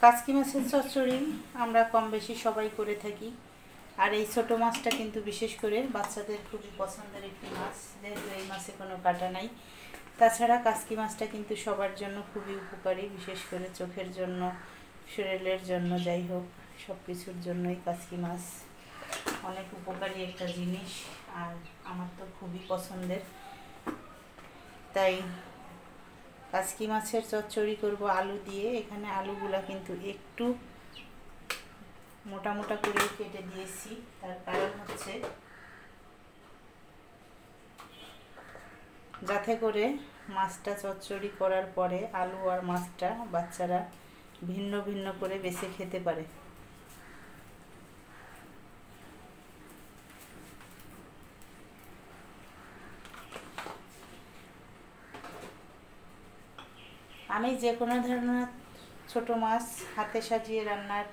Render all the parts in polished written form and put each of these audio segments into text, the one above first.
কাচকি মাছের চচ্চড়ি আমরা কম বেশি সবাই করে থাকি। আর এই ছোটো মাছটা কিন্তু বিশেষ করে বাচ্চাদের খুবই পছন্দের একটি মাছ, যেহেতু এই মাছে কোনো কাঁটা নাই। তাছাড়া কাচকি মাছটা কিন্তু সবার জন্য খুবই উপকারী, বিশেষ করে চোখের জন্য, শরীরের জন্য, যাই হোক সব কিছুর জন্যই কাচকি মাছ অনেক উপকারী একটা জিনিস। আর আমার তো খুবই পছন্দের, তাই কাচকি মাছের চচ্চড়ি করব আলু দিয়ে। এখানে আলুগুলা কিন্তু একটু মোটা মোটা করে কেটে দিয়েছি, তার কারণ হচ্ছে যাতে করে মাছটা চচ্চড়ি করার পরে আলু আর মাছটা বাচ্চারা ভিন্ন ভিন্ন করে বেছে খেতে পারে। আমি যে কোনো ধরনের ছোট মাছ হাতে সাজিয়ে রান্নার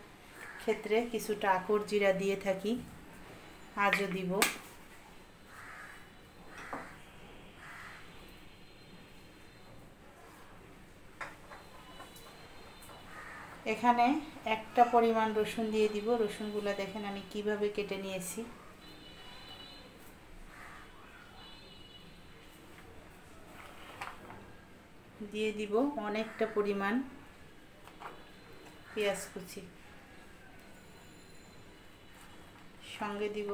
ক্ষেত্রে কিছুটা আকর জিরা দিয়ে থাকি, আজও দিব। এখানে একটা পরিমাণ রসুন দিয়ে দিব। রসুনগুলো দেখেন আমি কিভাবে কেটে নিয়েছি। দিয়ে দিব অনেকটা পরিমাণ পেঁয়াজ কুচি, সঙ্গে দিব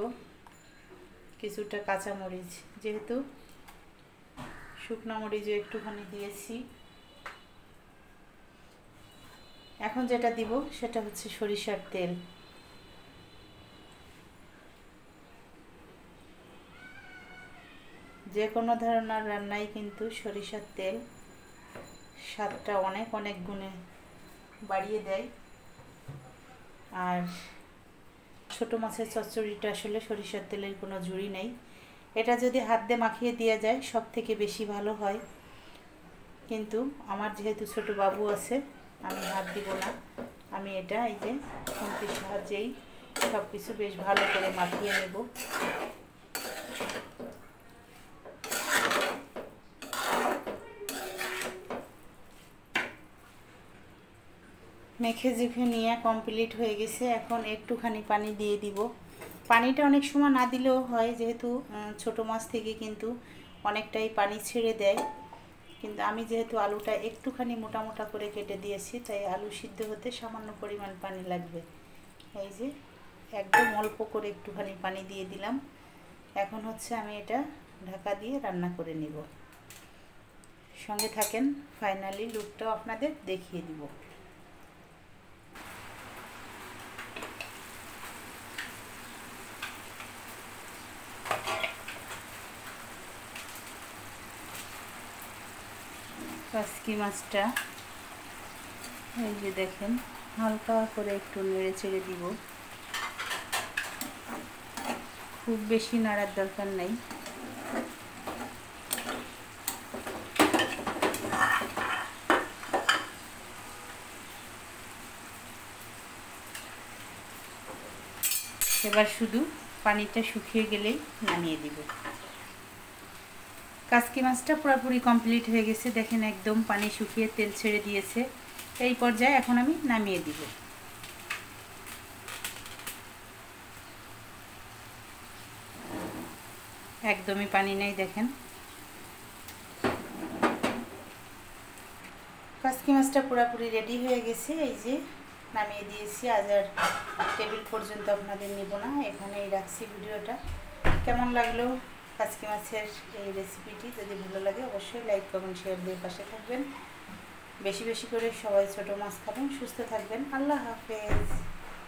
কিছুটা কাঁচামরিচ, যেহেতু শুকনো মরিচও একটুখানি দিয়েছি। এখন যেটা দিব সেটা হচ্ছে সরিষার তেল। যে কোনো ধরনের রান্নায় কিন্তু সরিষার তেল স্বাদটা অনেক অনেক গুণে বাড়িয়ে দেয়। আর ছোটো মাছের চচ্চড়িটা আসলে সরিষার তেলের কোনো জুড়ি নেই। এটা যদি হাত দিয়ে মাখিয়ে দেওয়া যায় সব থেকে বেশি ভালো হয়, কিন্তু আমার যেহেতু ছোট বাবু আছে আমি হাত দিব না। আমি এটা এই যে খুন্তির সাহায্যেই সব কিছু বেশ ভালো করে মাখিয়ে নেব। মেখে জেখে নিয়ে কমপ্লিট হয়ে গেছে। এখন একটুখানি পানি দিয়ে দিব। পানিটা অনেক সময় না দিলেও হয়, যেহেতু ছোট মাছ থেকে কিন্তু অনেকটাই পানি ছেড়ে দেয়। কিন্তু আমি যেহেতু আলুটা একটুখানি মোটা মোটা করে কেটে দিয়েছি, তাই আলু সিদ্ধ হতে সামান্য পরিমাণ পানি লাগবে। এই যে একদম অল্প করে একটুখানি পানি দিয়ে দিলাম। এখন হচ্ছে আমি এটা ঢাকা দিয়ে রান্না করে নিব। সঙ্গে থাকেন, ফাইনালি লুকটাও আপনাদের দেখিয়ে দিব। কাচকি মাছটা এই যে দেখেন হালকা করে একটু নেড়ে চেড়ে দিব। খুব বেশি নাড়ার দরকার নেই। এবার শুধু পানিটা শুকিয়ে গেলেই নামিয়ে দিব। কাচকি মাছটা পুরোপুরি কমপ্লিট হয়ে গেছে, দেখেন একদম পানি শুকিয়ে তেল ছেড়ে দিয়েছে। এই পর্যায়ে এখন আমি নামিয়ে দিব। একদমই পানি নেই, দেখেন কাচকি মাছটা পুরোপুরি রেডি হয়ে গেছে। এই যে নামিয়ে দিয়েছি। আজ আর টেবিল পর্যন্ত আপনাদের নেব না, এখানেই রাখছি ভিডিওটা। কেমন লাগলো কাচকি মাছের এই রেসিপিটি? যদি ভালো লাগে অবশ্যই লাইক কমেন্ট শেয়ার দিয়ে পাশে থাকবেন। বেশি বেশি করে সবাই ছোটো মাছ খাবেন, সুস্থ থাকবেন। আল্লাহ হাফেজ।